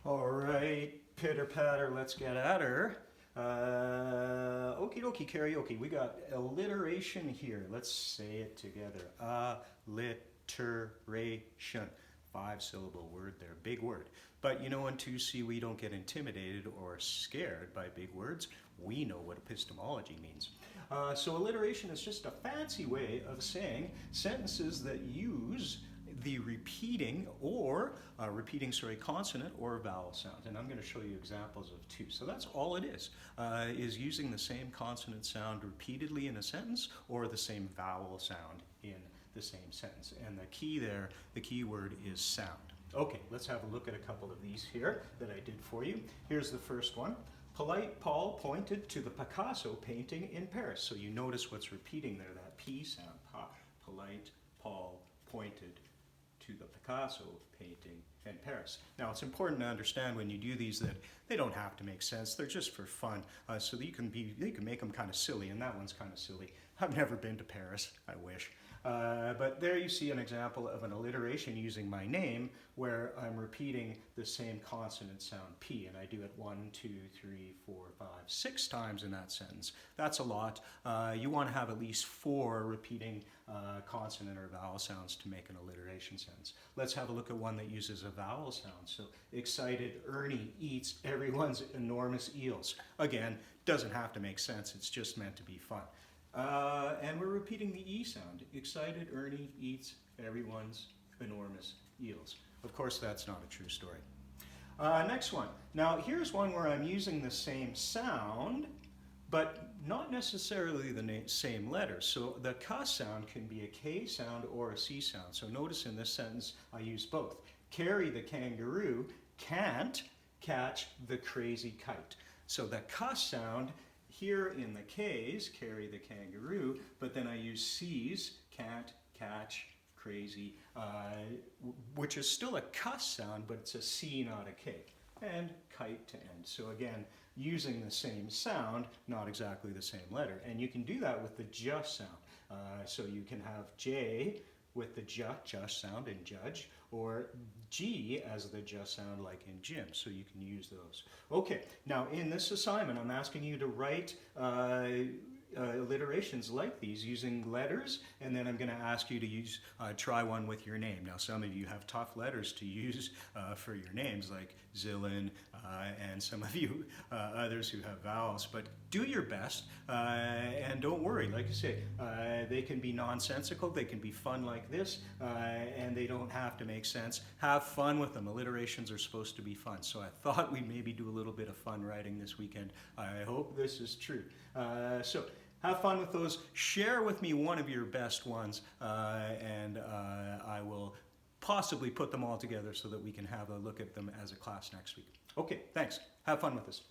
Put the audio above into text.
All right, pitter patter, let's get at her. Okie dokie karaoke. We got alliteration here. Let's say it together. Alliteration. 5-syllable word there, big word. But you know, in 2C, we don't get intimidated or scared by big words. We know what epistemology means. So alliteration is just a fancy way of saying sentences that use the repeating consonant or vowel sound. And I'm going to show you examples of two. So that's all it is using the same consonant sound repeatedly in a sentence or the same vowel sound in the same sentence. And the key there, the key word is sound. Okay, let's have a look at a couple of these here that I did for you. Here's the first one. Polite Paul pointed to the Picasso painting in Paris. So you notice what's repeating there, that P sound, pa. Polite Paul pointed to the Picasso painting in Paris. Now it's important to understand when you do these that they don't have to make sense. They're just for fun. So that you can make them kind of silly, and that one's kind of silly. I've never been to Paris, I wish. But there you see an example of an alliteration using my name where I'm repeating the same consonant sound P, and I do it 1, 2, 3, 4, 5, 6 times in that sentence. That's a lot. You want to have at least 4 repeating consonant or vowel sounds to make an alliteration sentence. Let's have a look at one that uses a vowel sound. So excited Ernie eats everyone's enormous eels. Again, doesn't have to make sense. It's just meant to be fun. And we're repeating the E sound. Excited Ernie eats everyone's enormous eels. Of course, that's not a true story. Next one. Now, here's one where I'm using the same sound, but not necessarily the same letter. So the K sound can be a K sound or a C sound. So notice in this sentence, I use both. Carry the kangaroo can't catch the crazy kite. So the K sound here in the K's, carry the kangaroo, but then I use C's, can't, catch, crazy, which is still a K sound, but it's a C, not a K. And kite to end. So again, using the same sound, not exactly the same letter. And you can do that with the J sound. So you can have J with the J sound in judge, or G as the J sound like in gym. So you can use those. Okay, now in this assignment, I'm asking you to write alliterations like these using letters, and then I'm going to ask you to try one with your name. Now some of you have tough letters to use for your names, like Zillin, and some of you others who have vowels, but do your best, and don't worry, like I say, they can be nonsensical, they can be fun like this, and they don't have to make sense. Have fun with them. Alliterations are supposed to be fun, so I thought we'd maybe do a little bit of fun writing this weekend. I hope this is true. So have fun with those. Share with me one of your best ones, and I will possibly put them all together so that we can have a look at them as a class next week. Okay, thanks. Have fun with this.